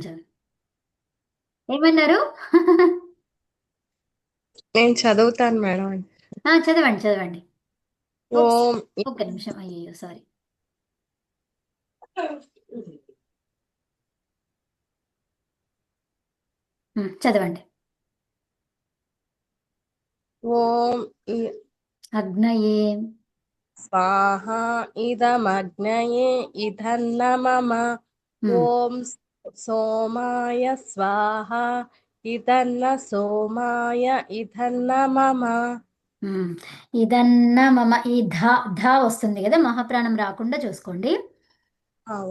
చదవండి. ఏమన్నారు? నేను చదువుతాను మేడం. చదవండి చదవండి. ఓప్స్, ఓం ఒక్క నిమిషం. అయ్యో సారీ. చదవండి. ఓం అగ్నయే స్వాహ ఇదమగ్నయే ఇదన్న మమ. ఉమ్, ఓం సోమాయ స్వాహ ఇదన్న సోమాయ ఇదన్న మమ. ఉమ్. ఇదన్నా మమ, ఈ ధ ధ వస్తుంది కదా, మహాప్రాణం రాకుండా చూసుకోండి.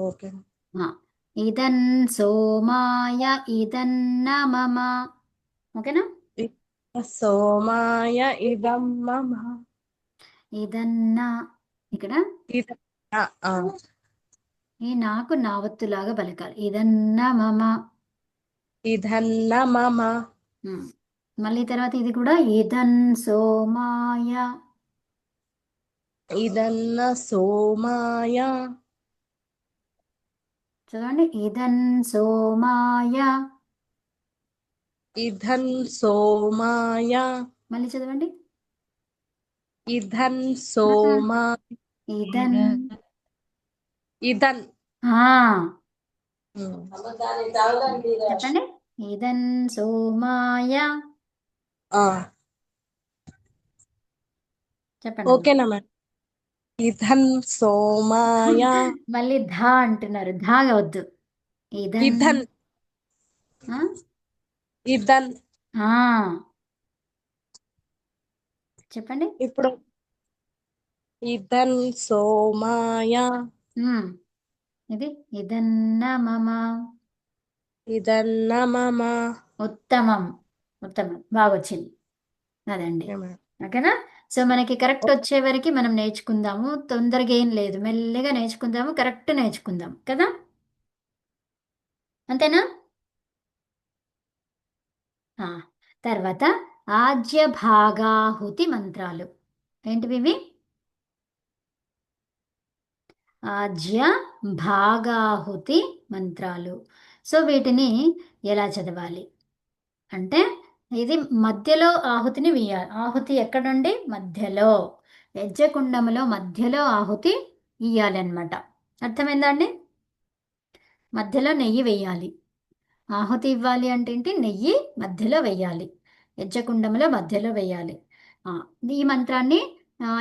ఓకే. ఆ, ఇదన్ సోమాయ ఇదన్న మమ. ఓకేనా? సోమాయ ఇదం మమ. ఇదన్నా, ఇక్కడ ఇదన్న ఈ నాకు నావత్తులాగా పలకాలి. ఇదన్నా మమ. ఇదన్న మమ. ఉమ్. మళ్ళీ తర్వాత ఇది కూడా ఇదన్ సోమాయ. ఇదన్న సోమాయ. చదవండి. ఇదన్ సోమాయ. ఇదన్ సోమాయ. మళ్ళీ చదవండి. ఇదన్ ఉమ్. సోమా ఇదన్ ఇదన్ ఆ ఉమ్. చెప్పండి. ఇదన్ సోమాయ. ఆ, చెప్పండి అమ్మా. ఓకేనా మేడం. ఇదన్ సోమాయ. మళ్ళీ ధా అంటున్నారు. ధాగా వద్దు. ఇదన్ ఇదన్ ఆ ఇదన్. ఆ, చెప్పండి. ఇప్పుడు ఇదన్ సోమాయ. ఉమ్. ఇది ఇదన్న మమ. ఇదన్న మమ. ఉత్తమం. ఉత్తమం, బాగా వచ్చింది. అదండి. Okay madam. ఓకేనా? సో మనకి కరెక్ట్ వచ్చే వరకు మనం నేర్చుకుందాము. తొందరగా ఏం లేదు, మెల్లిగా నేర్చుకుందాము, కరెక్ట్ నేర్చుకుందాం కదా. అంతేనా? ఆ, తర్వాత ఆజ్య భాగాహుతి మంత్రాలు. ఏంటివి ఇవి? ఆజ్య భాగాహుతి మంత్రాలు. సో వీటిని ఎలా చదవాలి అంటే, ఇది మధ్యలో ఆహుతిని వేయాలి. ఆహుతి ఎక్కడుండి? మధ్యలో, యజ్ఞకుండములో మధ్యలో ఆహుతి ఇయ్యాలి అనమాట. అర్థమైందా అండి? మధ్యలో నెయ్యి వేయాలి. ఆహుతి ఇవ్వాలి అంటే ఏంటి? నెయ్యి మధ్యలో వేయాలి, యజ్ఞకుండంలో మధ్యలో వేయాలి. ఆ, ఈ మంత్రాన్ని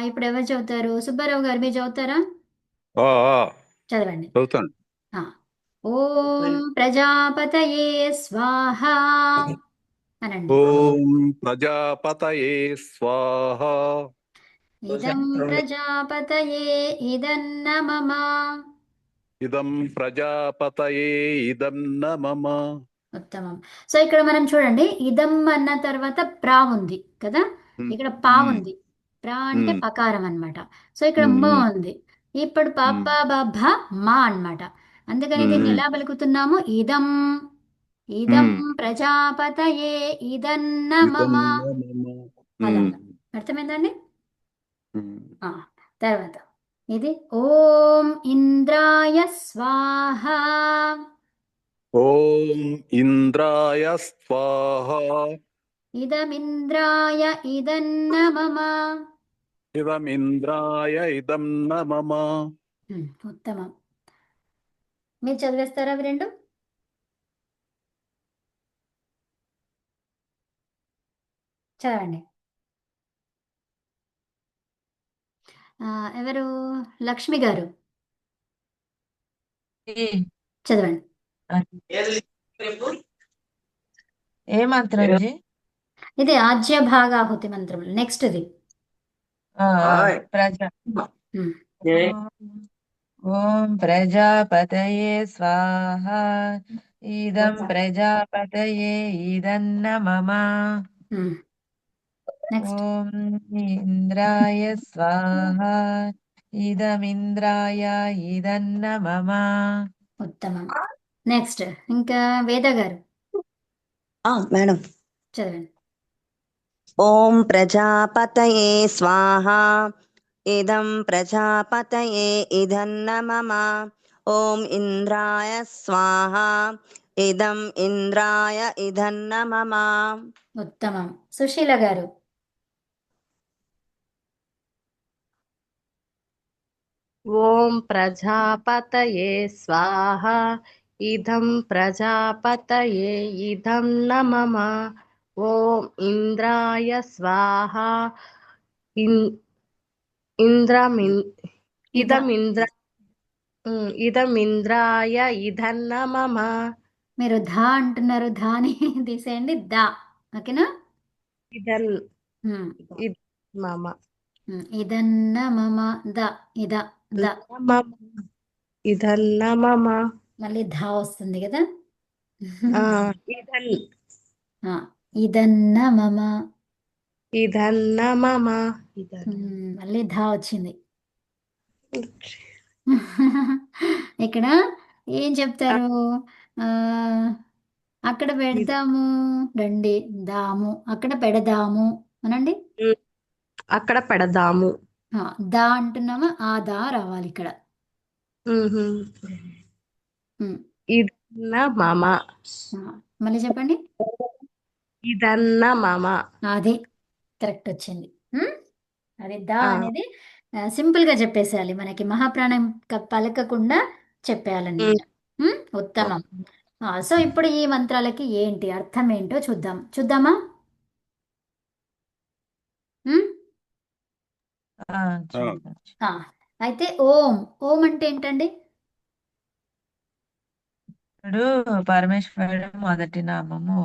ఇప్పుడు ఎవరు చదువుతారు? సుబ్బారావు గారు, మీరు చదువుతారా? ఆ, ఆ, చదవండి. చదువుతాను. ఆ, ఓం ప్రజాపతయే స్వాహ అనండి. ఓం ప్రజాపతయే స్వాహ. ఇదం ప్రజాపతయే ఇదన్న మమ. ఇదం ప్రజాపతయే ఇదన్న మమ. ఉత్తమం. సో ఇక్కడ మనం చూడండి, ఇదం అన్న తర్వాత ప్రా ఉంది కదా, ఉమ్, ఇక్కడ పా ఉమ్, ఉంది. ప్రా అంటే ఉమ్, పకారం అన్నమాట. సో ఇక్కడ ఉమ్, మ ఉమ్, ఉంది. ఇప్పుడు పాప ఉమ్, బభ మా అన్నమాట. అందుకని దీన్ని ఉమ్, ఎలా పలుకుతున్నాము? ఇదం ఇదం ఉమ్, ప్రజాపతయే ఇదన్న మమ. ఇదన్న మమ. ఉమ్, అలాగా. అర్థమైందండి? ఉమ్. ఆ, తర్వాత ఇది ఓం ఇంద్రాయ స్వాహ. ఓం ఇంద్రాయ స్వాహ. ఇదమింద్రాయ ఇదన్న మమ. ఇదమింద్రాయ ఇదన్న మమ. ఉత్తమం. మీరు చదివేస్తారా అవి రెండు? చదవండి. ఎవరు? లక్ష్మి గారు చదవండి. ఏ మంత్రం జీ? ఇది ఆజ్య భాగాహుతి మంత్రములు. నెక్స్ట్ ఇది. ప్రజ ఉమ్, ఓం ప్రజాపతయే స్వాహ ఇదం ప్రజాపతయే ఇదన్న మమ. నెక్స్ట్. ఓం ఇంద్రాయ స్వాహ ఇదమింద్రాయ ఇదన్న మమ. ఉత్తమం. నెక్స్ట్ ఇంకా వేద గారు మేడం. చదవండి. ఓం ప్రజాపతయే స్వాహ ఇదం ప్రజాపతయే ఇదన్న మమ. ఓం ఇంద్రాయ స్వాహ ఇదం ఇంద్రాయ ఇదన్న మమ. ఉత్తమం. సుశీల గారు. ఓం ప్రజాపతయే స్వాహ. ఇదం ప్రజాపతయే ఇదం న మమ. ఓం ఇంద్రాయ స్వాహ. ఇన్- ఇంద్రమిన్ ఇద ఇదం ఇంద్ర ఇదం ఇంద్రాయ ఇదన్న మమ. మీరు ధా అంటున్నారు, ధాని తీసేయండి, దా. ఓకేనా? ఇదన్ ఉమ్, ఇద్ మమ. ఇదన్న మమ, ద, ఇద, ద. మమ. ఇదన్న మమ. మళ్ళీ ధా వస్తుంది కదా. ఆ, ఇదన్ ఆ, ఇదన్న మమ. ఇదన్న మమ. ఇదన్ మళ్ళీ ధా వచ్చింది. ఇక్కడ ఏం చెప్తారు? ఆ, అక్కడ పెడదాము, రండి, దాము, అక్కడ పెడదాము అనండి. అక్కడ పెడదాము. ఆ, దా అంటున్నామా, ఆ దా రావాలి ఇక్కడ. ఉమ్, ఇదన్న మమ. ఆ, మళ్ళీ చెప్పండి. ఇదన్న మమ. అది కరెక్ట్ వచ్చింది. అది దా ఆ, అనేది సింపుల్గా చెప్పేసేయాలి, మనకి మహాప్రాణం పలకకుండా చెప్పేయాలన్నమాట. ఉత్తమం. సో ఇప్పుడు ఈ మంత్రాలకి ఏంటి అర్థం ఏంటో చూద్దామా? ఉమ్, చూడవచ్చు. ఆ, అయితే ఓం. ఓం అంటే ఏంటండి? ఇప్పుడు పరమేశ్వరుడు మొదటి నామము.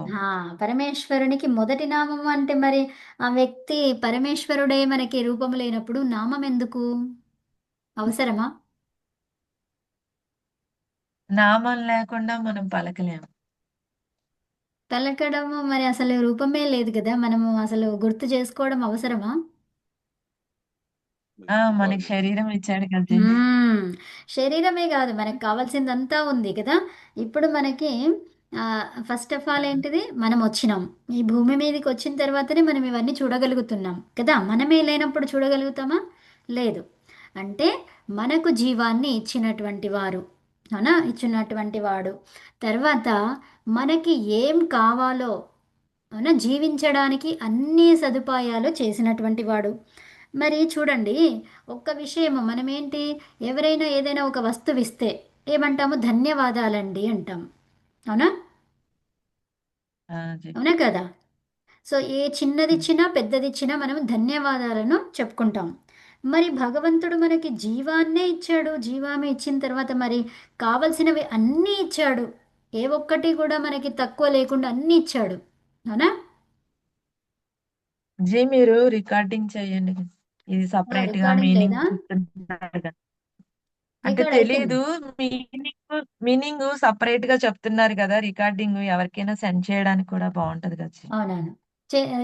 పరమేశ్వరునికి మొదటి నామం అంటే మరి ఆ వ్యక్తి పరమేశ్వరుడే మనకి రూపం లేనప్పుడు నామం ఎందుకు అవసరమా? నామం లేకుండా మనం పలకలేము. పలకడము మరి అసలు రూపమే లేదు కదా, మనము అసలు గుర్తు చేసుకోవడం అవసరమా? మనకి శరీరం ఇచ్చాడు కదా. మ్మ్. శరీరమే కాదు, మనకు కావాల్సిందంతా ఉంది కదా. ఇప్పుడు మనకి ఫస్ట్ ఆఫ్ ఆల్ ఏంటిది, మనం వచ్చినాం ఈ భూమి మీదకి వచ్చిన తర్వాతనే మనం ఇవన్నీ చూడగలుగుతున్నాం కదా. మనమే లేనప్పుడు చూడగలుగుతామా? లేదు. అంటే మనకు జీవాన్ని ఇచ్చినటువంటి వారు, అవునా, ఇచ్చినటువంటి వాడు. తర్వాత మనకి ఏం కావాలో, అవునా, జీవించడానికి అన్ని సదుపాయాలు చేసినటువంటి వాడు. మరి చూడండి, ఒక్క విషయం మనమేంటి, ఎవరైనా ఏదైనా ఒక వస్తువు ఇస్తే ఏమంటాము? ధన్యవాదాలండి అంటాం. అవునా? అవునా కదా? సో ఏ చిన్నదిచ్చినా పెద్దదిచ్చినా మనం ధన్యవాదాలను చెప్పుకుంటాం. మరి భగవంతుడు మనకి జీవాన్నే ఇచ్చాడు, జీవామే ఇచ్చిన తర్వాత మరి కావలసినవి అన్నీ ఇచ్చాడు. ఏ ఒక్కటి కూడా మనకి తక్కువ లేకుండా అన్నీ ఇచ్చాడు. అవునా? మీరు రికార్డింగ్ చేయండి. ఇది సపరేట్ గా రికార్డింగ్ మీనింగ్ లేదా? చెప్తున్నారు కదా. అంటే రికార్డ్ అయిపోయింది. తెలీదు, మీనింగ్ సపరేట్ గా చెప్తున్నారు కదా. రికార్డింగ్ ఎవరికైనా సెండ్ చేయడానికి కూడా బాగుంటది కదా. అవునవును.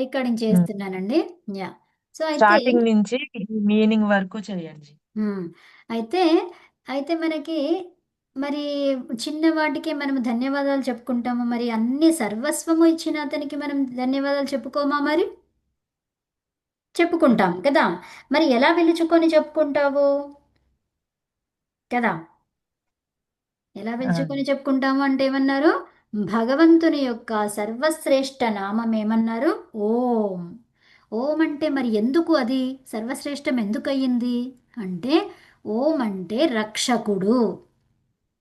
రికార్డింగ్ చేస్తున్నానండి. యా. సో అయితే స్టార్టింగ్ నుంచి మీనింగ్ వరకు చేయండి. ఉమ్, అయితే అయితే మనకి మరి చిన్న వాటికే మనం ధన్యవాదాలు చెప్పుకుంటాము, మరి అన్ని సర్వస్వము ఇచ్చిన అతనికి మనం ధన్యవాదాలు చెప్పుకోమా? మరి చెప్పుకుంటాం కదా. మరి ఎలా పిలుచుకొని చెప్పుకుంటావు కదా? ఎలా పిలుచుకొని చెప్పుకుంటాము అంటే ఏమన్నారు? భగవంతుని యొక్క సర్వశ్రేష్ఠ నామం ఏమన్నారు? ఓం. ఓం అంటే మరి ఎందుకు అది సర్వశ్రేష్టం ఎందుకు అయ్యింది అంటే, ఓం అంటే రక్షకుడు.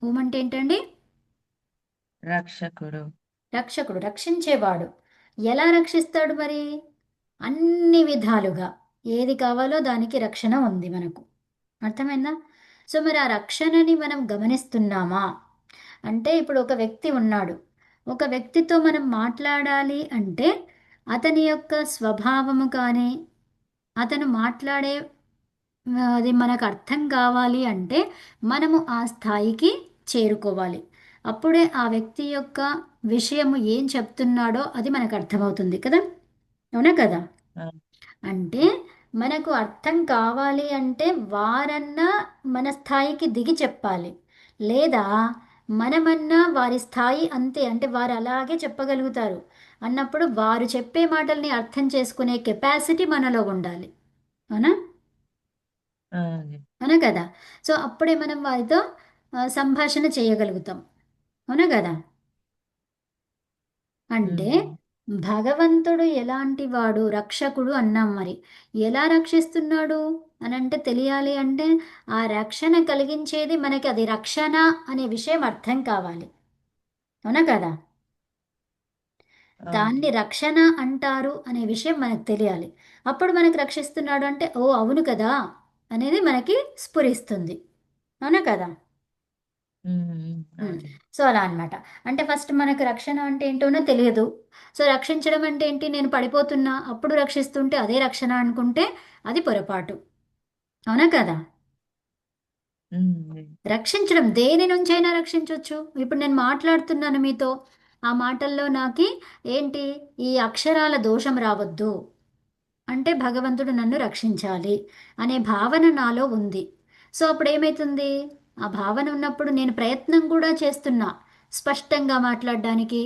ఓం అంటే ఏంటండి? రక్షకుడు. రక్షకుడు, రక్షించేవాడు. ఎలా రక్షిస్తాడు మరి? అన్ని విధాలుగా ఏది కావాలో దానికి రక్షణ ఉంది మనకు. అర్థమైందా? సో మరి ఆ రక్షణని మనం గమనిస్తున్నామా అంటే, ఇప్పుడు ఒక వ్యక్తి ఉన్నాడు, ఒక వ్యక్తితో మనం మాట్లాడాలి అంటే అతని యొక్క స్వభావము కానీ, అతను మాట్లాడే అది మనకు అర్థం కావాలి అంటే మనము ఆ స్థాయికి చేరుకోవాలి. అప్పుడే ఆ వ్యక్తి యొక్క విషయము ఏం చెప్తున్నాడో అది మనకు అర్థమవుతుంది కదా. అవునా కదా? ఆ, అంటే మనకు అర్థం కావాలి అంటే వారన్నా మన స్థాయికి దిగి చెప్పాలి, లేదా మనమన్నా వారి స్థాయి అంతే, అంటే వారు అలాగే చెప్పగలుగుతారు అన్నప్పుడు వారు చెప్పే మాటల్ని అర్థం చేసుకునే కెపాసిటీ మనలో ఉండాలి. అవునా? అది. అవునా కదా? సో అప్పుడే మనం వారితో సంభాషణ చేయగలుగుతాం. అవునా కదా? అంటే ఉమ్. భగవంతుడు ఎలాంటి వాడు, రక్షకుడు అన్నాం. మరి ఎలా రక్షిస్తున్నాడు అని అంటే తెలియాలి అంటే ఆ రక్షణ కలిగించేది మనకి, అది రక్షణ అనే విషయం అర్థం కావాలి. అవునా కదా? దాన్ని అవును. రక్షణ అంటారు అనే విషయం మనకు తెలియాలి. అప్పుడు మనకు రక్షిస్తున్నాడు అంటే ఓ అవును కదా అనేది మనకి స్ఫురిస్తుంది. అవునా కదా? ఉమ్. అదే. సో అలా అన్నమాట. అంటే ఫస్ట్ మనకు రక్షణ అంటే ఏంటోనో తెలియదు. సో రక్షించడం అంటే ఏంటి, నేను పడిపోతున్నా అప్పుడు రక్షిస్తుంటే అదే రక్షణ అనుకుంటే అది పొరపాటు. అవునా కదా? ఉమ్. రక్షించడం దేని నుంచైనా రక్షించవచ్చు. ఇప్పుడు నేను మాట్లాడుతున్నాను మీతో, ఆ మాటల్లో నాకి ఏంటి, ఈ అక్షరాల దోషం రావద్దు అంటే భగవంతుడు నన్ను రక్షించాలి అనే భావన నాలో ఉంది. సో అప్పుడు ఏమైతుంది, ఆ భావన ఉన్నప్పుడు నేను ప్రయత్నం కూడా చేస్తున్నా స్పష్టంగా మాట్లాడడానికి,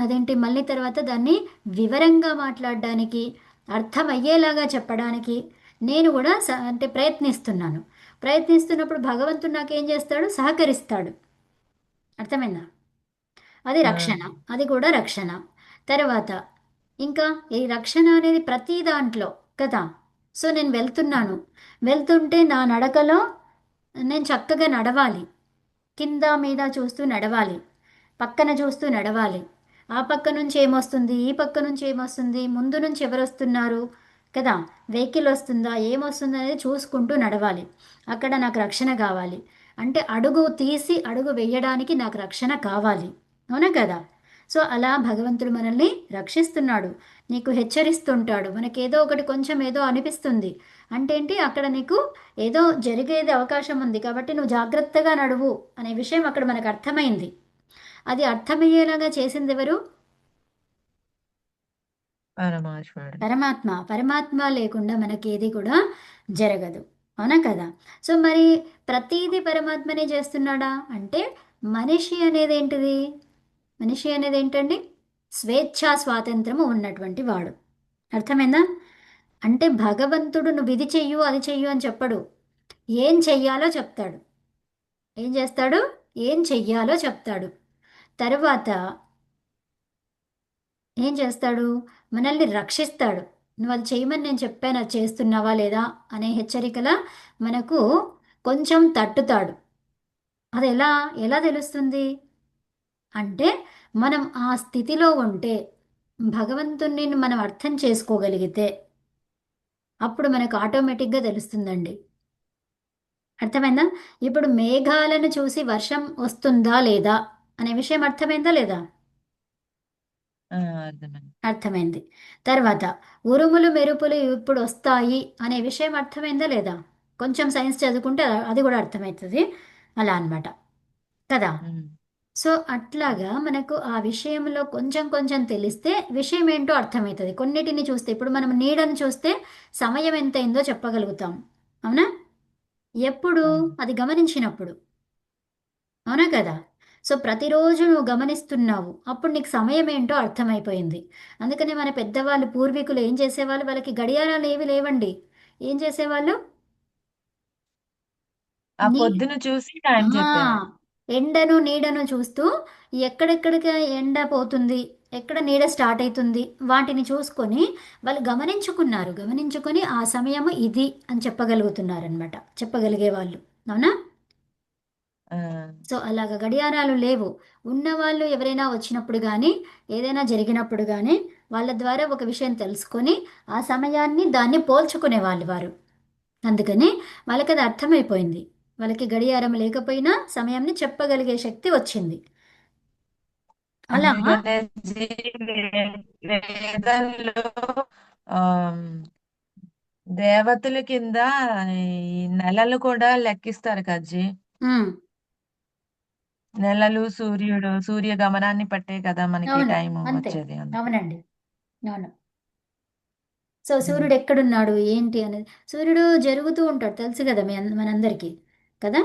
అదేంటి మళ్ళీ తర్వాత దాన్ని వివరంగా మాట్లాడడానికి, అర్థమయ్యేలాగా చెప్పడానికి నేను కూడా అంటే ప్రయత్నిస్తున్నాను. ప్రయత్నిస్తున్నప్పుడు భగవంతుడు నాకేం చేస్తాడు, సహకరిస్తాడు. అర్థమైందా? అది ఆ, రక్షణ. అది కూడా రక్షణ. తర్వాత ఇంకా ఈ రక్షణ అనేది ప్రతి దాంట్లో కదా. సో నేను వెళ్తున్నాను, వెళ్తుంటే నా నడకలో నేను చక్కగా నడవాలి, కింద మీద చూస్తూ నడవాలి, పక్కన చూస్తూ నడవాలి. ఆ పక్క నుంచి ఏమొస్తుంది, ఈ పక్క నుంచి ఏమొస్తుంది, ముందు నుంచి ఎవరు వస్తున్నారు కదా, వెహికల్ వస్తుందా ఏమొస్తుంది అనేది చూసుకుంటూ నడవాలి. అక్కడ నాకు రక్షణ కావాలి అంటే అడుగు తీసి అడుగు వేయడానికి నాకు రక్షణ కావాలి. అవునా కదా? సో అలా భగవంతుడు మనల్ని రక్షిస్తున్నాడు, నీకు హెచ్చరిస్తుంటాడు. మనకేదో ఒకటి కొంచెం ఏదో అనిపిస్తుంది అంటే ఏంటి, అక్కడ నీకు ఏదో జరిగేది అవకాశం ఉంది కాబట్టి నువ్వు జాగ్రత్తగా నడువు అనే విషయం అక్కడ మనకు అర్థమైంది. అది అర్థమయ్యేలాగా చేసింది ఎవరు? పరమాత్ముడు. పరమాత్మ. పరమాత్మ లేకుండా మనకి ఏది కూడా జరగదు. అవునా కదా? సో మరి ప్రతీది పరమాత్మనే చేస్తున్నాడా అంటే, మనిషి అనేది ఏంటిది, మనిషి అనేది ఏంటండి, స్వేచ్ఛా స్వాతంత్రము ఉన్నటువంటి వాడు. అర్థమైందా? అంటే భగవంతుడు నువ్వు ఇది చెయ్యు అది చెయ్యు అని చెప్పడు, ఏం చెయ్యాలో చెప్తాడు. ఏం చేస్తాడు, ఏం చెయ్యాలో చెప్తాడు. తర్వాత ఏం చేస్తాడు, మనల్ని రక్షిస్తాడు. నువ్వు అది చేయమని నేను చెప్పాను, అది చేస్తున్నావా లేదా అనే హెచ్చరికల మనకు కొంచెం తట్టుతాడు. అది ఎలా ఎలా తెలుస్తుంది అంటే, మనం ఆ స్థితిలో ఉంటే, భగవంతుణ్ణి మనం అర్థం చేసుకోగలిగితే అప్పుడు మనకు ఆటోమేటిక్గా తెలుస్తుందండి. అర్థమైందా? ఇప్పుడు మేఘాలను చూసి వర్షం వస్తుందా లేదా అనే విషయం అర్థమైందా లేదా? ఆ, అర్థమైంది. అర్థమైంది. తర్వాత ఉరుములు మెరుపులు ఇప్పుడు వస్తాయి అనే విషయం అర్థమైందా లేదా? కొంచెం సైన్స్ చదువుకుంటే అది కూడా అర్థమవుతుంది. అలా అన్నమాట కదా. ఉమ్. సో అట్లాగా మనకు ఆ విషయంలో కొంచెం కొంచెం తెలిస్తే విషయం ఏంటో అర్థమవుతుంది. కొన్నిటిని చూస్తే, ఇప్పుడు మనం నీడను చూస్తే సమయం ఎంత అయిందో చెప్పగలుగుతాం. అవునా? ఎప్పుడు, అవును. అది గమనించినప్పుడు. అవునా కదా? సో ప్రతిరోజు నువ్వు గమనిస్తున్నావు, అప్పుడు నీకు సమయం ఏంటో అర్థమైపోయింది. అందుకనే మన పెద్దవాళ్ళు పూర్వీకులు ఏం చేసేవాళ్ళు, వాళ్ళకి గడియారాలు ఏవి లేవండి. ఏం చేసేవాళ్ళు, ఆ నీ పొద్దును చూసి టైం ఆ, చెప్పేవారు. ఎండను నీడను చూస్తూ ఎక్కడెక్కడికి ఎండ పోతుంది, ఎక్కడ నీడ స్టార్ట్ అవుతుంది వాటిని చూసుకొని వాళ్ళు గమనించుకున్నారు. గమనించుకొని ఆ సమయము ఇది అని చెప్పగలుగుతున్నారనమాట, చెప్పగలిగేవాళ్ళు. అవునా? ఆ, సో అలాగ గడియారాలు లేవు. ఉన్నవాళ్ళు ఎవరైనా వచ్చినప్పుడు కానీ ఏదైనా జరిగినప్పుడు కానీ వాళ్ళ ద్వారా ఒక విషయం తెలుసుకొని ఆ సమయాన్ని దాన్ని పోల్చుకునేవాళ్ళు వారు. అందుకని వాళ్ళకి అది అర్థమైపోయింది. వాళ్ళకి గడియారం లేకపోయినా సమయాన్ని చెప్పగలిగే శక్తి వచ్చింది. అలా అందుకనే వేదంలో ఆ దేవతల కింద ఈ నెలలు కూడా లెక్కిస్తారు కజ్జి. ఉమ్, నెలలు సూర్య గమనాన్ని పట్టే కదా మనకి అవును, టైం అంతే. వచ్చేది అందుకు. అవునండి, అవును. సో ఉమ్. సూర్యుడు ఎక్కడున్నాడు ఏంటి అనేది, సూర్యుడు జరుగుతూ ఉంటాడు తెలుసు కదా మనందరికీ కదా.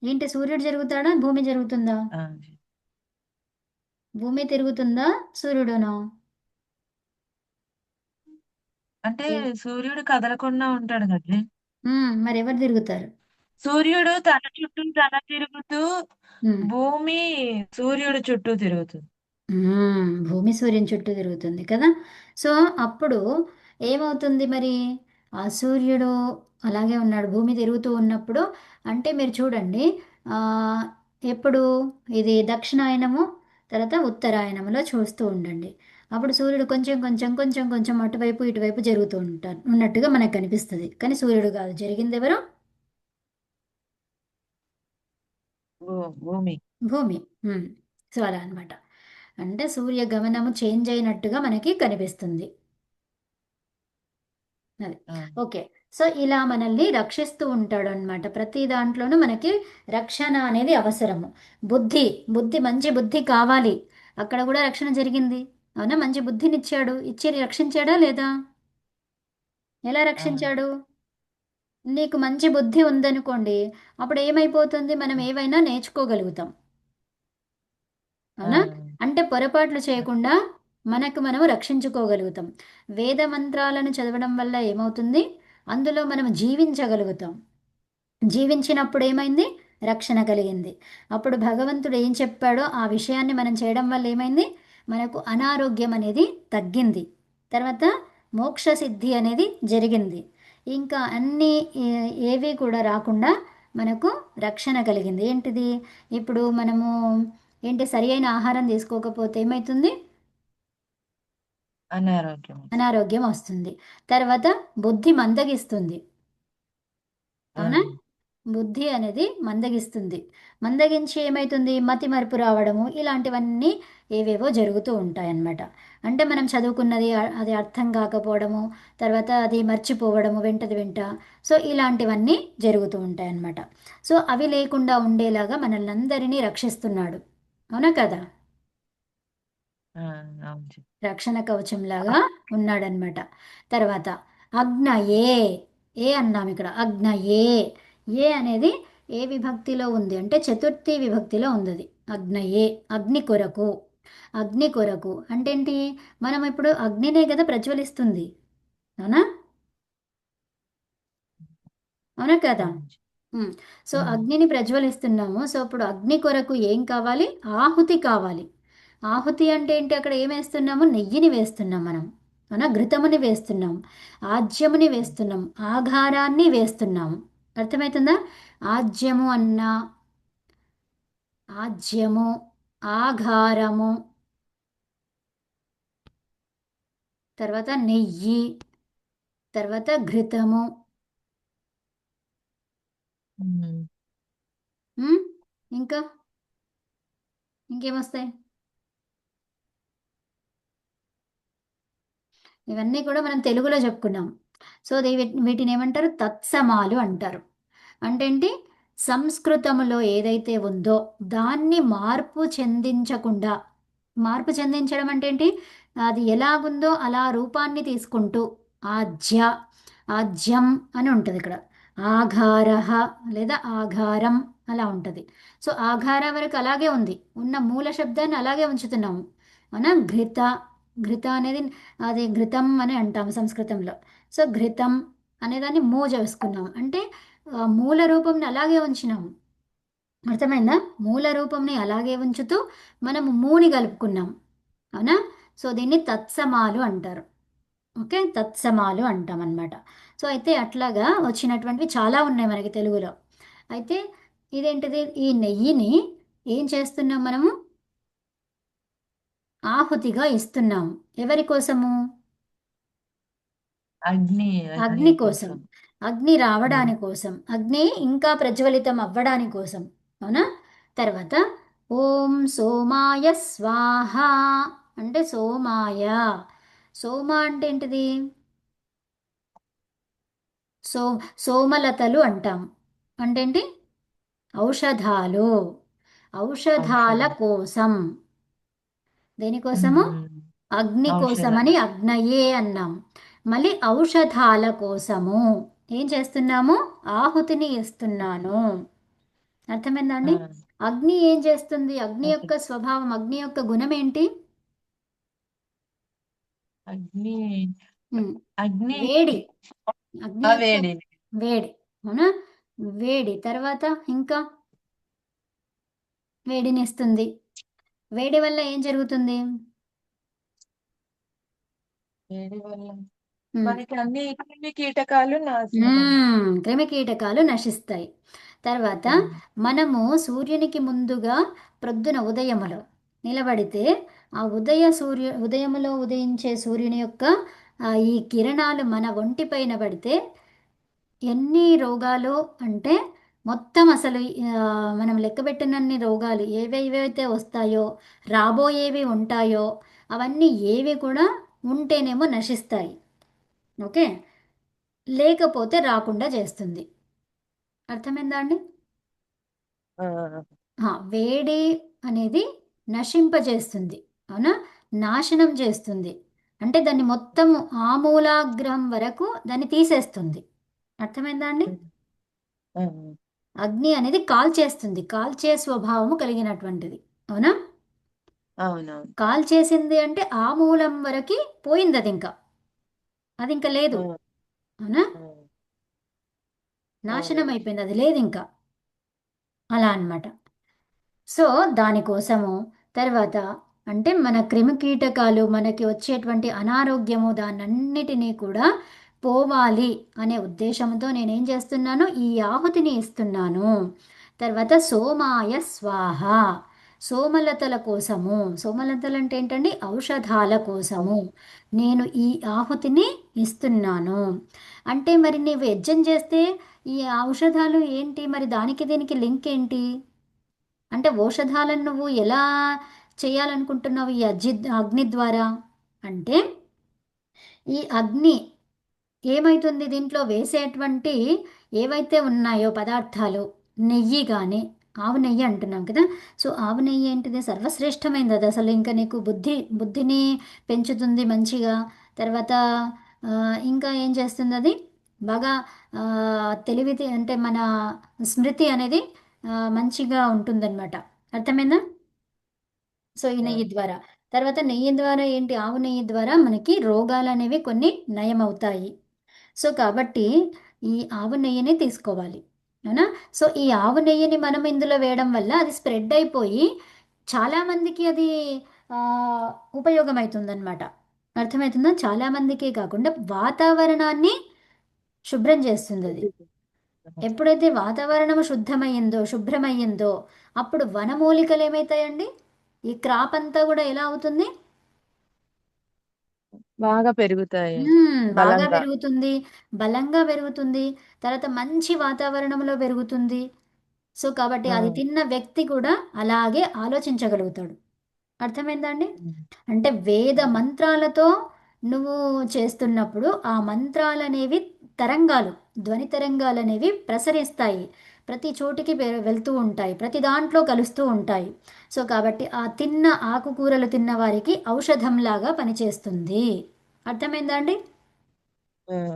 ఏంటి, సూర్యుడు జరుగుతాడా, భూమి జరుగుతుందా? ఆ. భూమి తిరుగుతుందా, సూర్యుడునా? అంటే ఏ- సూర్యుడు కదలకుండా ఉంటాడు కజ్జి. మరి ఎవరు తిరుగుతారు? సూర్యుడు తన చుట్టూ తన తిరుగుతూ ఉమ్, భూమి సూర్యుడు చుట్టూ తిరుగుతుంది. భూమి సూర్యుని చుట్టూ తిరుగుతుంది కదా. సో అప్పుడు ఏమవుతుంది మరి, ఆ సూర్యుడు అలాగే ఉన్నాడు భూమి తిరుగుతూ ఉన్నప్పుడు. అంటే మీరు చూడండి, ఆ, ఎప్పుడు ఇది దక్షిణాయనము తర్వాత ఉత్తరాయణములో చూస్తూ ఉండండి. అప్పుడు సూర్యుడు కొంచెం కొంచెం కొంచెం కొంచెం అటువైపు ఇటువైపు జరుగుతూ ఉంటారు ఉన్నట్టుగా మనకు కనిపిస్తుంది, కానీ సూర్యుడు కాదు, జరిగింది ఎవరు? భూమి. భూమి. ఉమ్. సో అలా అనమాట. అంటే సూర్య గమనము చేంజ్ అయినట్టుగా మనకి కనిపిస్తుంది. అది. ఆ, ఓకే. సో ఇలా మనల్ని రక్షిస్తూ ఉంటాడు అనమాట. ప్రతి దాంట్లోనూ మనకి రక్షణ అనేది అవసరము. బుద్ధి, మంచి బుద్ధి కావాలి. అక్కడ కూడా రక్షణ జరిగింది. అవునా, మంచి బుద్ధినిచ్చాడు, ఇచ్చి రక్షించాడా లేదా? ఎలా ఆ, రక్షించాడు? నీకు మంచి బుద్ధి ఉందనుకోండి, అప్పుడు ఏమైపోతుంది, మనం ఏవైనా నేర్చుకోగలుగుతాం. ఆ, అవునా? అంటే పొరపాట్లు చేయకుండా మనకు మనము రక్షించుకోగలుగుతాం. వేద మంత్రాలను చదవడం వల్ల ఏమవుతుంది, అందులో మనం జీవించగలుగుతాం. జీవించినప్పుడు ఏమైంది, రక్షణ కలిగింది. అప్పుడు భగవంతుడు ఏం చెప్పాడో ఆ విషయాన్ని మనం చేయడం వల్ల ఏమైంది, మనకు అనారోగ్యం అనేది తగ్గింది. తర్వాత మోక్ష సిద్ధి అనేది జరిగింది. ఇంకా అన్నీ ఏవి కూడా రాకుండా మనకు రక్షణ కలిగింది. ఏంటిది, ఇప్పుడు మనము ఏంటి సరి అయిన ఆహారం తీసుకోకపోతే ఏమవుతుంది, అనారోగ్యం. అనారోగ్యం వస్తుంది. తర్వాత బుద్ధి మందగిస్తుంది. ఆ, అవునా, బుద్ధి అనేది మందగిస్తుంది. మందగించి ఏమవుతుంది, మతి మరుపు రావడము, ఇలాంటివన్నీ ఏవేవో జరుగుతూ ఉంటాయన్నమాట. అంటే మనం చదువుకున్నది అది అర్థం కాకపోవడము, తర్వాత అది మర్చిపోవడము వెంటది వెంట. సో ఇలాంటివన్నీ జరుగుతూ ఉంటాయన్నమాట. సో అవి లేకుండా ఉండేలాగా మనల్ని అందరినీ రక్షిస్తున్నాడు. అవునా కదా, ఆ, అవును జీ. రక్షణ కవచంలాగా ఉన్నాడనమాట. తర్వాత అగ్నయే, ఏ అన్నాం ఇక్కడ, అగ్నయే. ఏ అనేది ఏ విభక్తిలో ఉంది అంటే చతుర్థి విభక్తిలో ఉంది అది. అగ్నయే, అగ్ని కొరకు. అగ్ని కొరకు అంటే ఏంటి, మనం ఇప్పుడు అగ్నినే కదా ప్రజ్వలిస్తుంది. అవునా, అవునా కదా. అవును జీ. ఉమ్. సో ఉమ్, అగ్నిని ప్రజ్వలిస్తున్నాము. సో ఇప్పుడు అగ్ని కొరకు ఏం కావాలి, ఆహుతి కావాలి. ఆహుతి అంటే ఏంటి, అక్కడ ఏం వేస్తున్నాము, నెయ్యిని వేస్తున్నాం మనం. అవునా, ఘృతముని వేస్తున్నాం, ఆజ్యముని వేస్తున్నాం, ఆఘారాన్ని వేస్తున్నాము. అర్థమవుతుందా, ఆజ్యము అన్నా, ఆజ్యము, ఆఘారము, తర్వాత నెయ్యి, తర్వాత ఘృతము. ఉమ్, ఉమ్, ఇంకా ఇంకేమొస్తాయి, ఇవన్నీ కూడా మనం తెలుగులో చెప్పుకున్నాం. సో వీటిని ఏమంటారు, తత్సమాలు అంటారు. అంటే ఏంటి, సంస్కృతములో ఏదైతే ఉందో దాన్ని మార్పు చెందించకుండా, మార్పు చెందించడం అంటే ఏంటి, అది ఎలాగుందో అలా రూపాన్ని తీసుకుంటూ, ఆజ్య, ఆజ్యం అని ఉంటుంది ఇక్కడ, ఆఘారహ లేదా ఆఘారం అలా ఉంటుంది. సో ఆఘార వరకు అలాగే ఉంది, ఉన్న మూల శబ్దాన్ని అలాగే ఉంచుతున్నాము. అవునా, ఘృత, ఘృత అనేది అది ఘృతం అని అంటాము సంస్కృతంలో. సో ఘృతం అనేదాన్ని మూజ వేసుకున్నాం అంటే మూల రూపంని అలాగే ఉంచినాము. అర్థమైందా, మూల రూపంని అలాగే ఉంచుతూ మనము మూని కలుపుకున్నాం. అవునా, సో దీన్ని తత్సమాలు అంటారు. ఓకే, తత్సమాలు అంటాం అన్నమాట. సో అయితే అట్లాగా వచ్చినటువంటివి చాలా ఉన్నాయి మనకి తెలుగులో. అయితే ఇదేంటిది, ఈ నెయ్యిని ఏం చేస్తున్నాం మనము, ఆహుతిగా ఇస్తున్నాము. ఎవరి కోసము, అగ్ని అగ్ని కోసం. కోసం. అగ్ని ఉమ్, రావడాని కోసం, అగ్ని ఇంకా ప్రజ్వలితం అవ్వడాని కోసం. అవునా, తర్వాత ఓం సోమాయ స్వాహ అంటే సోమాయ. సోమ అంటే ఏంటిది, సో సోమలతలు అంటాం. అంటే ఏంటి, ఔషధాలు, ఔషధాల ఔషధం. కోసం. దేనికోసము, ఉమ్, అగ్ని ఔషధాలు. కోసమని అగ్నయే అన్నాం. మళ్ళీ ఔషధాల కోసము ఏం చేస్తున్నాము, ఆహుతిని ఇస్తున్నాను. అర్థమైందా ఆ, అండి, అగ్ని ఏం చేస్తుంది, అగ్ని ఓకే. యొక్క స్వభావం, అగ్ని యొక్క గుణం ఏంటి, అగ్ని, ఉమ్, అగ్ని, వేడి. అగ్ని ఆ యొక్క వేడి. వేడి. అవునా, వేడి. తర్వాత ఇంకా వేడిని ఇస్తుంది. వేడి వల్ల ఏం జరుగుతుంది? వేడి వల్ల ఉమ్, మనకి అన్ని క్రిమి కీటకాలు నాశనం క్రిమి కీటకాలు నశిస్తాయి. తర్వాత మనము సూర్యునికి ముందుగా ప్రొద్దున ఉదయములో నిలబడితే ఆ ఉదయములో ఉదయించే సూర్యుని యొక్క ఈ కిరణాలు మన ఒంటిపైన పడితే ఎన్ని రోగాలు అంటే మొత్తం అసలు మనం లెక్కబెట్టినన్ని రోగాలు ఏవేవైతే వస్తాయో, రాబోయేవి ఉంటాయో, అవన్నీ ఏవి కూడా ఉంటేనేమో నశిస్తాయి. ఓకే, లేకపోతే రాకుండా చేస్తుంది. అర్థమైందా అండి? ఆ, వేడి అనేది నశింపజేస్తుంది, అవునా? నాశనం చేస్తుంది అంటే దాన్ని మొత్తం ఆమూలాగ్రం వరకు దాన్ని తీసేస్తుంది. అర్థమైందా అండి? ఆ, అగ్ని అనేది కాల్చేస్తుంది, కాల్చే స్వభావము కలిగినటువంటిది, అవునా? అవునవును. కాల్చేసింది అంటే ఆ మూలం వరకు పోయింది, అది ఇంకా లేదు, ఆ, అవునా? ఆ, నాశనం అవునండి. అయిపోయింది, అది లేదు ఇంకా, అలా అన్నమాట. సో దానికోసము తర్వాత అంటే మన క్రిమికీటకాలు మనకి వచ్చేటువంటి అనారోగ్యము దాన్నన్నిటినీ కూడా పోవాలి అనే ఉద్దేశంతో నేనేం చేస్తున్నాను, ఈ ఆహుతిని ఇస్తున్నాను. తర్వాత సోమాయ స్వాహ, సోమలతల కోసము. సోమలతలు అంటే ఏంటండి? ఔషధాల కోసము నేను ఈ ఆహుతిని ఇస్తున్నాను. అంటే మరి నీవు యజ్ఞం చేస్తే ఈ ఔషధాలు ఏంటి, మరి దానికి దీనికి లింక్ ఏంటి? అంటే ఔషధాలను నువ్వు ఎలా చేయాలనుకుంటున్నావు ఈ అగ్ని ద్వారా? అంటే ఈ అగ్ని ఏమైతుంది, దీంట్లో వేసేటువంటి ఏవైతే ఉన్నాయో పదార్థాలు, నెయ్యి కానీ, ఆవు నెయ్యి అంటున్నాం కదా. సో ఆవు నెయ్యి ఏంటిది? సర్వశ్రేష్టమైనది, అది అసలు ఇంకా నీకు బుద్ధిని పెంచుతుంది మంచిగా. తర్వాత ఇంకా ఏం చేస్తుంది అది? బాగా అంటే మన స్మృతి అనేది మంచిగా ఉంటుందన్నమాట. అర్థమైందా? సో ఈ ఆ, నెయ్యి ద్వారా, తర్వాత నెయ్యి ద్వారా ఏంటి, ఆవు నెయ్యి ద్వారా మనకి రోగాలు అనేవి కొన్ని నయమవుతాయి. సో కాబట్టి ఈ ఆవు నెయ్యిని తీసుకోవాలి, అవునా? సో ఈ ఆవు నెయ్యిని మనం ఇందులో వేయడం వల్ల అది స్ప్రెడ్ అయిపోయి చాలామందికి అది ఆ, ఉపయోగమవుతుందన్నమాట. అర్థమవుతుందా? చాలామందికే కాకుండా వాతావరణాన్ని శుభ్రం చేస్తుంది అది. ఎప్పుడైతే వాతావరణం శుభ్రమయ్యిందో అప్పుడు వనమూలికలు ఏమవుతాయండి? ఈ క్రాప్ అంతా కూడా ఎలా అవుతుంది? బాగా పెరుగుతాయి బాగా బలంగా. పెరుగుతుంది, బలంగా పెరుగుతుంది, తర్వాత మంచి వాతావరణంలో పెరుగుతుంది. సో కాబట్టి ఆ, అది తిన్న వ్యక్తి కూడా అలాగే ఆలోచించగలుగుతాడు. అర్థమైందా అండి? అంటే వేద మంత్రాలతో నువ్వు చేస్తున్నప్పుడు ఆ మంత్రాలనేవి తరంగాలు, ధ్వని తరంగాలు అనేవి ప్రసరిస్తాయి, ప్రతి చోటికి వెళ్తూ ఉంటాయి, ప్రతి దాంట్లో కలుస్తూ ఉంటాయి. సో కాబట్టి ఆ తిన్న ఆకుకూరలు తిన్న వారికి ఔషధంలాగా పనిచేస్తుంది. అర్థమైందా అండి?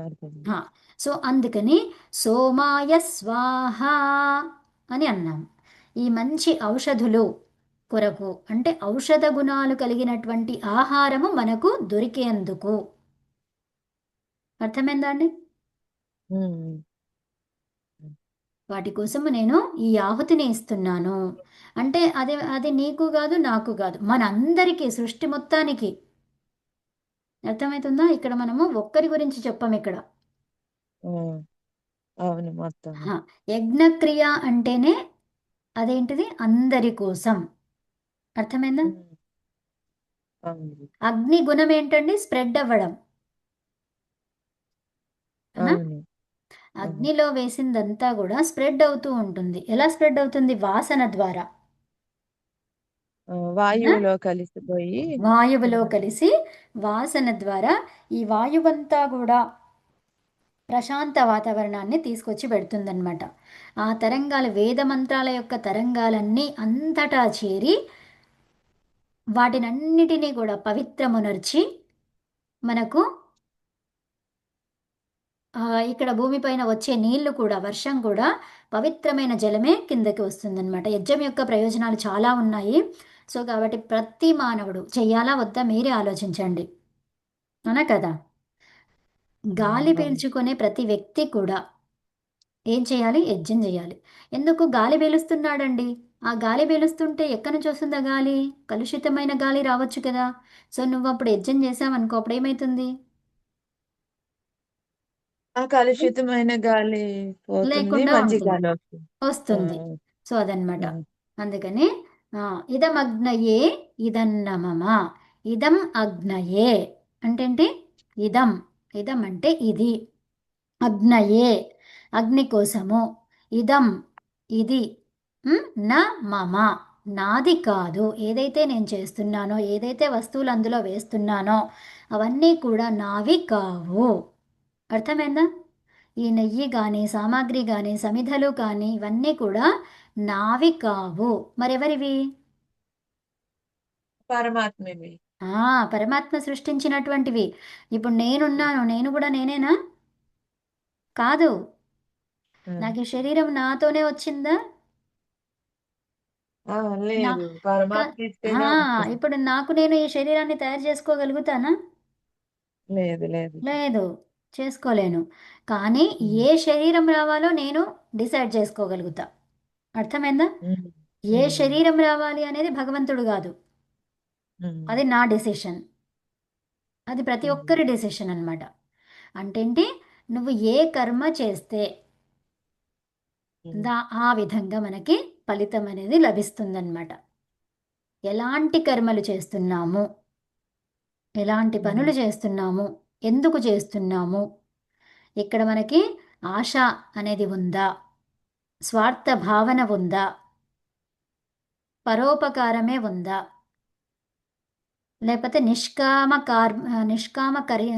అర్థమైంది. సో అందుకని సోమాయ స్వాహ అని అన్నాం. ఈ మంచి ఔషధులు కొరకు అంటే ఔషధ గుణాలు కలిగినటువంటి ఆహారము మనకు దొరికేందుకు. అర్థమైందా అండి? ఉమ్, వాటి కోసము నేను ఈ ఆహుతిని ఇస్తున్నాను. అంటే అది నీకు కాదు, నాకు కాదు, మనందరికీ, సృష్టి మొత్తానికి. అర్థమవుతుందా? ఇక్కడ మనము ఒక్కరి గురించి చెప్పం ఇక్కడ. ఉమ్, అవును మొత్తం. యజ్ఞక్రియ అంటేనే అదేంటిది? అందరి కోసం. అర్థమైందా? అవును. అగ్ని గుణం ఏంటండి? స్ప్రెడ్ అవ్వడం, అవునా? అవును. అగ్నిలో వేసిందంతా కూడా స్ప్రెడ్ అవుతూ ఉంటుంది. ఎలా స్ప్రెడ్ అవుతుంది? వాసన ద్వారా, అవునా? వాయువులో కలిసిపోయి. వాయువులో కలిసి వాసన ద్వారా ఈ వాయువంతా కూడా ప్రశాంత వాతావరణాన్ని తీసుకొచ్చి పెడుతుందన్నమాట. ఆ తరంగాలు, వేద మంత్రాల యొక్క తరంగాలన్నీ అంతటా చేరి వాటినన్నిటినీ కూడా పవిత్రమునర్చి మనకు ఇక్కడ భూమిపైన వచ్చే నీళ్లు కూడా, వర్షం కూడా పవిత్రమైన జలమే కిందకి వస్తుందన్నమాట. యజ్ఞం యొక్క ప్రయోజనాలు చాలా ఉన్నాయి. సో కాబట్టి ప్రతి మానవుడు చెయ్యాలా వద్దా మీరే ఆలోచించండి, అవునా కదా? గాలి అవును. పీల్చుకునే ప్రతి వ్యక్తి కూడా ఏం చేయాలి? యజ్ఞం చేయాలి. ఎందుకు గాలి పీలుస్తున్నాడండి? ఆ గాలి పీలుస్తుంటే ఎక్కడి నుంచి వస్తుందా గాలి? కలుషితమైన గాలి రావచ్చు కదా! సో, నువ్వు అప్పుడు యజ్ఞం చేసావనుకో అప్పుడు ఏమైతుంది? ఆ కలుషితమైన గాలి పోతుంది, లేకుండా మంచి ఉంటుంది. గాలి వస్తుంది. వస్తుంది. సో, అదనమాట. ఉమ్. అందుకని ఇదమగ్నయే ఇదన్నమమ. ఇదం అగ్నయే అంటే ఏంటి? ఇదం. ఇదం అంటే ఇది. అగ్నయే అగ్ని కోసము. ఇదం ఇది. నా మమ నాది కాదు. ఏదైతే నేను చేస్తున్నానో, ఏదైతే వస్తువులు అందులో వేస్తున్నానో అవన్నీ కూడా నావి కావు. అర్థమైందా? ఈ నెయ్యి కానీ, సామాగ్రి కానీ, సమిధలు కానీ ఇవన్నీ కూడా నావి కావు. మరెవరివి? పరమాత్మవి. పరమాత్మ సృష్టించినటువంటివి. ఇప్పుడు నేనున్నాను, నేను కూడా నేనేనా? కాదు. ఉమ్. నాకు ఈ శరీరం నాతోనే వచ్చిందా? ఆ, నా లేదు, క- పరమాత్మ ఇస్తేనే వస్తుంది. ఇప్పుడు నాకు నేను ఈ శరీరాన్ని తయారు చేసుకోగలుగుతానా? లేదు లేదు. లేదు, చేసుకోలేను. కానీ ఉమ్. ఏ శరీరం రావాలో నేను డిసైడ్ చేసుకోగలుగుతా. అర్థమైందా? ఉమ్. ఏ ఉమ్. శరీరం రావాలి అనేది భగవంతుడు కాదు, ఉమ్. అది నా డెసిషన్. అది ప్రతి ఉమ్. ఒక్కరి డెసిషన్ అన్నమాట. అంటే ఏంటి? నువ్వు ఏ కర్మ చేస్తే ఉమ్. ఆ విధంగా మనకి ఫలితం అనేది లభిస్తుందన్నమాట. ఎలాంటి కర్మలు చేస్తున్నాము, ఎలాంటి పనులు చేస్తున్నాము, ఎందుకు చేస్తున్నాము, ఇక్కడ మనకి ఆశ అనేది ఉందా, స్వార్థ భావన ఉందా, పరోపకారమే ఉందా, లేకపోతే నిష్కామ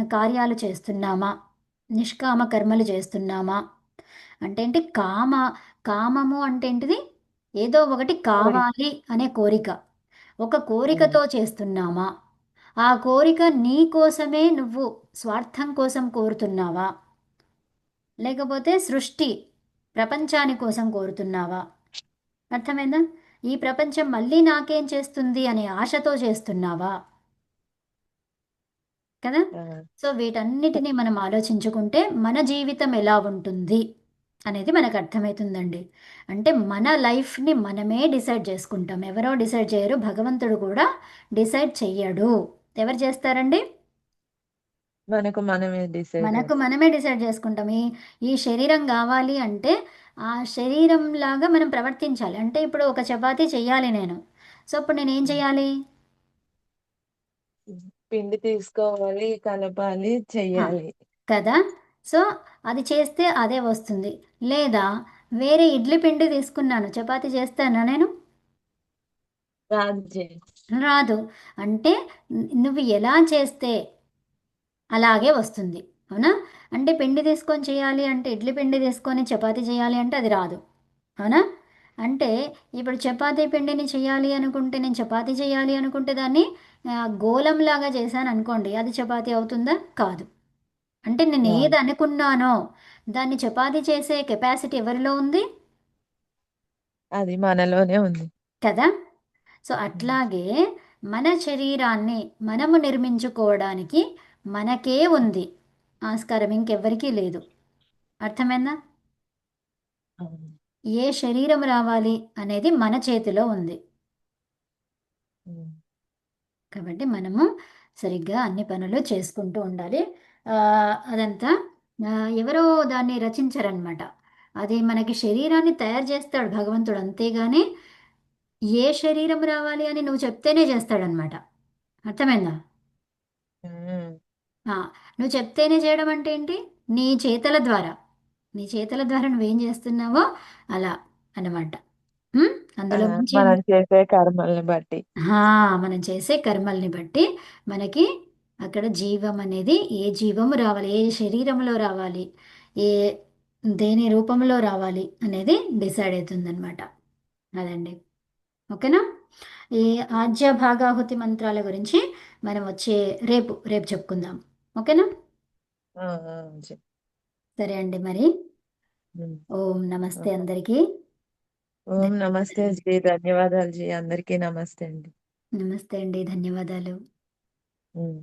కార్యాలు చేస్తున్నామా, నిష్కామ కర్మలు చేస్తున్నామా? అంటే ఏంటి? కామము అంటే ఏంటిది? ఏదో ఒకటి కోరిక. కావాలి అనే కోరిక. ఒక ఉమ్. కోరికతో చేస్తున్నామా? ఆ కోరిక నీ కోసమే నువ్వు స్వార్థం కోసం కోరుతున్నావా? లేకపోతే సృష్టి ప్రపంచాని కోసం కోరుతున్నావా? అర్థమైందా? ఈ ప్రపంచం మళ్ళీ నాకేం చేస్తుంది అనే ఆశతో చేస్తున్నావా? కదా? ఆ. సో వీటన్నిటిని మనం ఆలోచించుకుంటే మన జీవితం ఎలా ఉంటుంది అనేది మనకు అర్థమవుతుందండి. అంటే మన లైఫ్ని మనమే డిసైడ్ చేసుకుంటాం, ఎవరో డిసైడ్ చేయరు, భగవంతుడు కూడా డిసైడ్ చెయ్యడు. ఎవరు చేస్తారండి? మనకు మనమే డిసైడ్ మనకు చేస్తాం. మనమే డిసైడ్ చేసుకుంటాం. ఈ శరీరం కావాలి అంటే ఆ శరీరం లాగా మనం ప్రవర్తించాలి. అంటే ఇప్పుడు ఒక చపాతీ చెయ్యాలి నేను. సో ఇప్పుడు నేను ఏం చేయాలి? పిండి తీసుకోవాలి, కలపాలి, హా, చెయ్యాలి. కదా? సో అది చేస్తే అదే వస్తుంది. లేదా వేరే ఇడ్లీ పిండి తీసుకున్నాను, చపాతీ చేస్తానా నేను? రాదు చేయి. రాదు. అంటే నువ్వు ఎలా చేస్తే అలాగే వస్తుంది. అవునా? అంటే పిండి తీసుకొని చేయాలి అంటే, ఇడ్లీ పిండి తీసుకొని చపాతీ చేయాలి అంటే అది రాదు. అవునా? అంటే ఇప్పుడు చపాతీ పిండిని చేయాలి అనుకుంటే, నేను చపాతీ చేయాలి అనుకుంటే దాన్ని గోళంలాగా చేశాను అనుకోండి, అది చపాతీ అవుతుందా? కాదు. అంటే నేను రాదు. ఏది అనుకున్నానో దాన్ని చపాతీ చేసే కెపాసిటీ ఎవరిలో ఉంది? అది మనలోనే ఉంది. కదా? సో అట్లాగే మన శరీరాన్ని మనము నిర్మించుకోవడానికి మనకే ఉంది ఆస్కారం, ఇంకెవ్వరికీ లేదు. అర్థమైందా? అవును. ఏ శరీరం రావాలి అనేది మన చేతిలో ఉంది. ఉమ్. కాబట్టి మనము సరిగ్గా అన్ని పనులు చేసుకుంటూ ఉండాలి. అదంతా ఎవరో దాన్ని రచించారనమాట. అది మనకి శరీరాన్ని తయారు చేస్తాడు భగవంతుడు, అంతేగాని ఏ శరీరం రావాలి అని నువ్వు చెప్తేనే చేస్తాడనమాట. అర్థమైందా? ఉమ్. ఆ, నువ్వు చెప్తేనే చేయడం అంటే ఏంటి? నీ చేతల ద్వారా, నీ చేతల ద్వారా నువ్వేం చేస్తున్నావో అలా అన్నమాట. ఉమ్, ఆ, అందులో నుంచి మనం చేసే కర్మల్ని బట్టి. మనం చేసే కర్మల్ని బట్టి మనకి అక్కడ జీవం అనేది, ఏ జీవము రావాలి, ఏ శరీరంలో రావాలి, ఏ దేని రూపంలో రావాలి అనేది డిసైడ్ అవుతుందన్నమాట. అదండి. ఓకేనా? ఈ ఆజ్య భాగాహుతి మంత్రాల గురించి మనం వచ్చే రేపు రేపు చెప్పుకుందాం. ఓకేనా? ఆ, ఆ, చెప్. సరే అండి మరి. ఉమ్. ఓం నమస్తే ఓకే. అందరికీ. ఓం నమస్తే ధన్యవాదాలు. జీ, ధన్యవాదాలు జీ, అందరికీ నమస్తే అండి. నమస్తే అండి, ధన్యవాదాలు. ఉమ్.